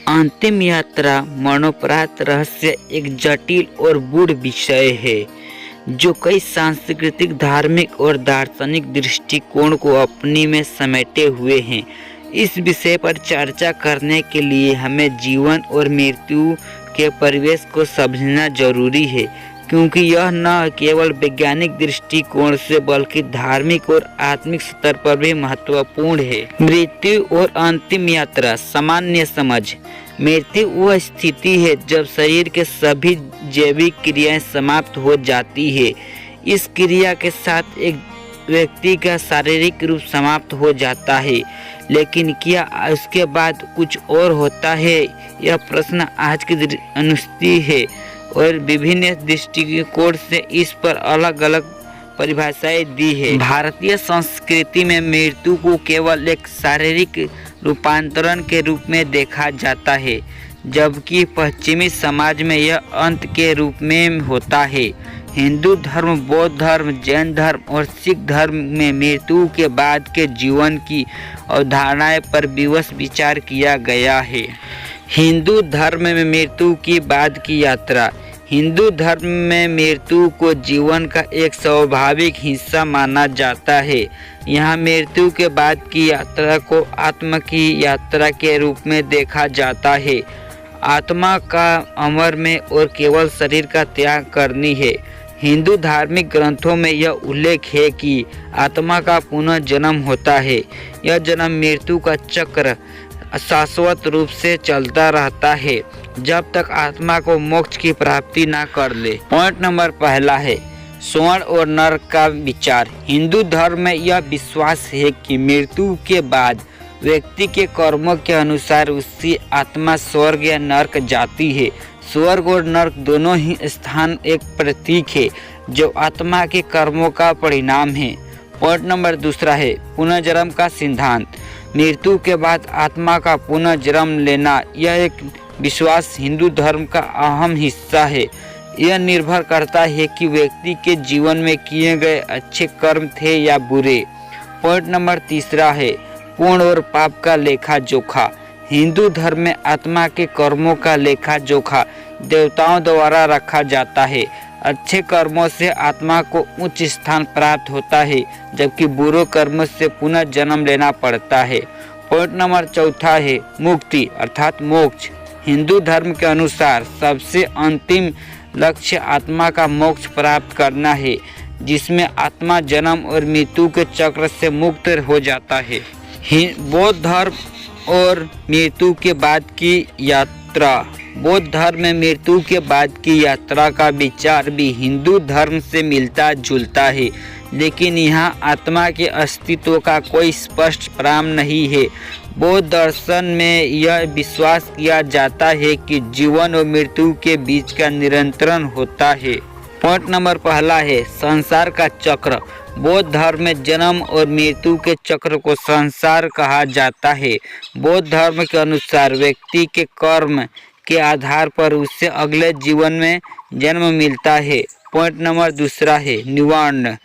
अंतिम यात्रा मरणोपरांत रहस्य एक जटिल और गूढ़ विषय है जो कई सांस्कृतिक, धार्मिक और दार्शनिक दृष्टिकोण को अपनी में समेटे हुए हैं। इस विषय पर चर्चा करने के लिए हमें जीवन और मृत्यु के परिवेश को समझना जरूरी है, क्योंकि यह न केवल वैज्ञानिक दृष्टिकोण से बल्कि धार्मिक और आत्मिक स्तर पर भी महत्वपूर्ण है। मृत्यु और अंतिम यात्रा। सामान्य समझ। मृत्यु वह स्थिति है जब शरीर के सभी जैविक क्रियाएं समाप्त हो जाती है। इस क्रिया के साथ एक व्यक्ति का शारीरिक रूप समाप्त हो जाता है, लेकिन क्या उसके बाद कुछ और होता है? यह प्रश्न आज की अनुस्थिति है और विभिन्न दृष्टिकोण से इस पर अलग अलग परिभाषाएं दी है। भारतीय संस्कृति में मृत्यु को केवल एक शारीरिक रूपांतरण के रूप में देखा जाता है, जबकि पश्चिमी समाज में यह अंत के रूप में होता है। हिंदू धर्म, बौद्ध धर्म, जैन धर्म और सिख धर्म में मृत्यु के बाद के जीवन की अवधारणाएं पर विवश विचार किया गया है। हिंदू धर्म में मृत्यु के बाद की यात्रा। हिंदू धर्म में मृत्यु को जीवन का एक स्वाभाविक हिस्सा माना जाता है। यहाँ मृत्यु के बाद की यात्रा को आत्मा की यात्रा के रूप में देखा जाता है। आत्मा का अमर में और केवल शरीर का त्याग करनी है। हिंदू धार्मिक ग्रंथों में यह उल्लेख है कि आत्मा का पुनः जन्म होता है। यह जन्म मृत्यु का चक्र शाश्वत रूप से चलता रहता है जब तक आत्मा को मोक्ष की प्राप्ति ना कर ले। पॉइंट नंबर पहला है स्वर्ण और नरक का विचार। हिंदू धर्म में यह विश्वास है कि मृत्यु के बाद व्यक्ति के कर्मों के अनुसार उसकी आत्मा स्वर्ग या नरक जाती है। स्वर्ग और नरक दोनों ही स्थान एक प्रतीक है जो आत्मा के कर्मों का परिणाम है। पॉइंट नंबर दूसरा है पुनर्जन्म का सिद्धांत। मृत्यु के बाद आत्मा का पुनर्जन्म लेना यह एक विश्वास हिंदू धर्म का अहम हिस्सा है। यह निर्भर करता है कि व्यक्ति के जीवन में किए गए अच्छे कर्म थे या बुरे। पॉइंट नंबर तीसरा है पुण्य और पाप का लेखा जोखा। हिंदू धर्म में आत्मा के कर्मों का लेखा जोखा देवताओं द्वारा रखा जाता है। अच्छे कर्मों से आत्मा को उच्च स्थान प्राप्त होता है, जबकि बुरे कर्मों से पुनः जन्म लेना पड़ता है। पॉइंट नंबर चौथा है मुक्ति अर्थात मोक्ष। हिंदू धर्म के अनुसार सबसे अंतिम लक्ष्य आत्मा का मोक्ष प्राप्त करना है, जिसमें आत्मा जन्म और मृत्यु के चक्र से मुक्त हो जाता है। बौद्ध धर्म और मृत्यु के बाद की यात्रा। बौद्ध धर्म में मृत्यु के बाद की यात्रा का विचार भी हिंदू धर्म से मिलता जुलता है, लेकिन यहाँ आत्मा के अस्तित्व का कोई स्पष्ट प्रमाण नहीं है। बौद्ध दर्शन में यह विश्वास किया जाता है कि जीवन और मृत्यु के बीच का निरंतरण होता है। पॉइंट नंबर पहला है संसार का चक्र। बौद्ध धर्म में जन्म और मृत्यु के चक्र को संसार कहा जाता है। बौद्ध धर्म के अनुसार व्यक्ति के कर्म के आधार पर उससे अगले जीवन में जन्म मिलता है। पॉइंट नंबर दूसरा है निवारण।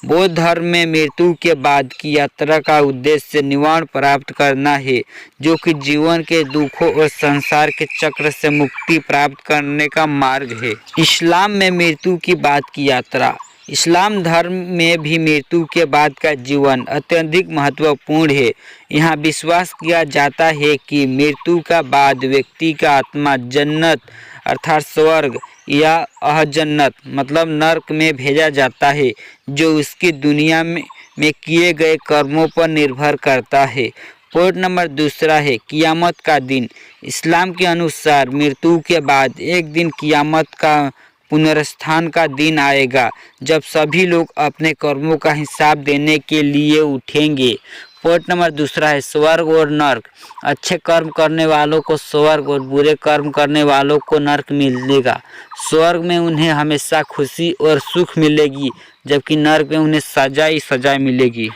बौद्ध धर्म में मृत्यु के बाद की यात्रा का उद्देश्य निवारण प्राप्त करना है, जो कि जीवन के दुखों और संसार के चक्र से मुक्ति प्राप्त करने का मार्ग है। इस्लाम में मृत्यु की बाद की यात्रा। इस्लाम धर्म में भी मृत्यु के बाद का जीवन अत्यधिक महत्वपूर्ण है। यहाँ विश्वास किया जाता है कि मृत्यु का बाद व्यक्ति का आत्मा जन्नत अर्थात स्वर्ग या अहजन्नत मतलब नरक में भेजा जाता है, जो उसकी दुनिया में किए गए कर्मों पर निर्भर करता है। पॉइंट नंबर दूसरा है कियामत का दिन। इस्लाम के अनुसार मृत्यु के बाद एक दिन कियामत का पुनरुत्थान का दिन आएगा, जब सभी लोग अपने कर्मों का हिसाब देने के लिए उठेंगे। पॉइंट नंबर दूसरा है स्वर्ग और नरक। अच्छे कर्म करने वालों को स्वर्ग और बुरे कर्म करने वालों को नरक मिलेगा। स्वर्ग में उन्हें हमेशा खुशी और सुख मिलेगी, जबकि नरक में उन्हें सजा ही सजा मिलेगी।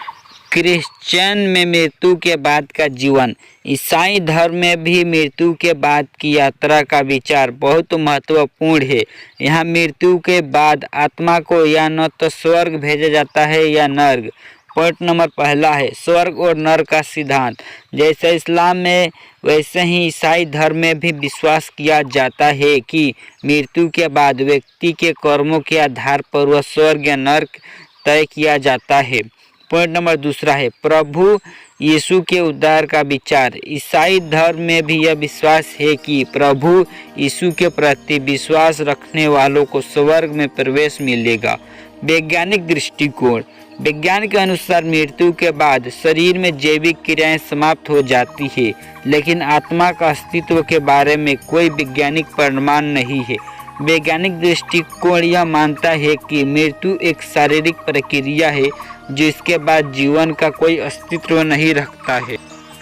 क्रिश्चियन में मृत्यु के बाद का जीवन। ईसाई धर्म में भी मृत्यु के बाद की यात्रा का विचार बहुत महत्वपूर्ण है। यहाँ मृत्यु के बाद आत्मा को या न तो स्वर्ग भेजा जाता है या नर्क। पॉइंट नंबर पहला है स्वर्ग और नरक का सिद्धांत। जैसे इस्लाम में वैसे ही ईसाई धर्म में भी विश्वास किया जाता है कि मृत्यु के बाद व्यक्ति के कर्मों के आधार पर वह स्वर्ग या नरक तय किया जाता है। पॉइंट नंबर दूसरा है प्रभु यीशु के उद्धार का विचार। ईसाई धर्म में भी यह विश्वास है कि प्रभु यीशु के प्रति विश्वास रखने वालों को स्वर्ग में प्रवेश मिलेगा। वैज्ञानिक दृष्टिकोण। विज्ञान के अनुसार मृत्यु के बाद शरीर में जैविक क्रियाएं समाप्त हो जाती है, लेकिन आत्मा का अस्तित्व के बारे में कोई वैज्ञानिक प्रमाण नहीं है। वैज्ञानिक दृष्टिकोण यह मानता है कि मृत्यु एक शारीरिक प्रक्रिया है जिसके बाद जीवन का कोई अस्तित्व नहीं रखता है।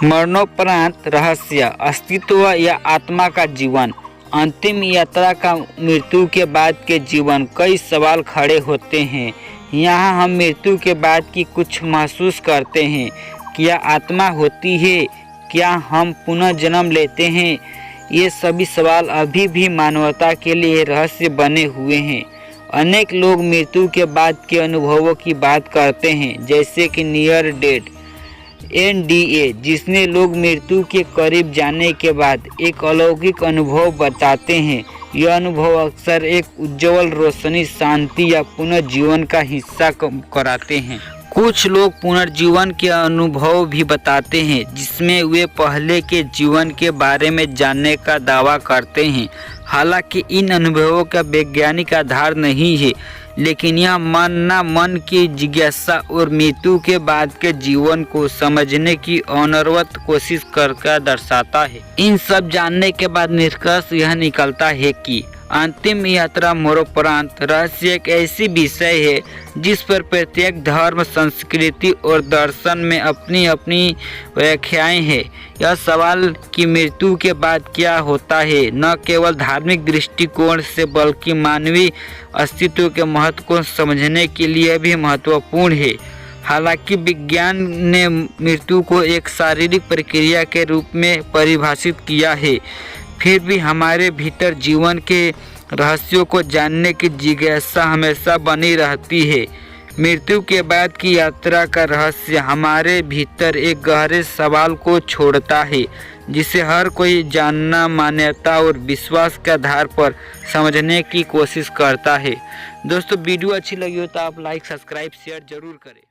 मरणोपरांत रहस्य। अस्तित्व या आत्मा का जीवन। अंतिम यात्रा का मृत्यु के बाद के जीवन कई सवाल खड़े होते हैं। यहाँ हम मृत्यु के बाद की कुछ महसूस करते हैं। क्या आत्मा होती है? क्या हम पुनः जन्म लेते हैं? ये सभी सवाल अभी भी मानवता के लिए रहस्य बने हुए हैं। अनेक लोग मृत्यु के बाद के अनुभवों की बात करते हैं, जैसे कि नियर डेथ NDA, जिसमें लोग मृत्यु के करीब जाने के बाद एक अलौकिक अनुभव बताते हैं। यह अनुभव अक्सर एक उज्जवल रोशनी, शांति या पुनर्जीवन का हिस्सा कराते हैं। कुछ लोग पुनर्जीवन के अनुभव भी बताते हैं, जिसमें वे पहले के जीवन के बारे में जानने का दावा करते हैं। हालांकि इन अनुभवों का वैज्ञानिक आधार नहीं है, लेकिन यह मानना मन की जिज्ञासा और मृत्यु के बाद के जीवन को समझने की अनवरत कोशिश करके दर्शाता है। इन सब जानने के बाद निष्कर्ष यह निकलता है कि अंतिम यात्रा मरणोपरांत रहस्य एक ऐसी विषय है जिस पर प्रत्येक धर्म, संस्कृति और दर्शन में अपनी अपनी व्याख्याएं हैं। यह सवाल कि मृत्यु के बाद क्या होता है न केवल धार्मिक दृष्टिकोण से बल्कि मानवीय अस्तित्व के महत्व को समझने के लिए भी महत्वपूर्ण है। हालांकि विज्ञान ने मृत्यु को एक शारीरिक प्रक्रिया के रूप में परिभाषित किया है, फिर भी हमारे भीतर जीवन के रहस्यों को जानने की जिज्ञासा हमेशा बनी रहती है। मृत्यु के बाद की यात्रा का रहस्य हमारे भीतर एक गहरे सवाल को छोड़ता है, जिसे हर कोई जानना, मान्यता और विश्वास के आधार पर समझने की कोशिश करता है। दोस्तों, वीडियो अच्छी लगी हो तो आप लाइक, सब्सक्राइब, शेयर जरूर करें।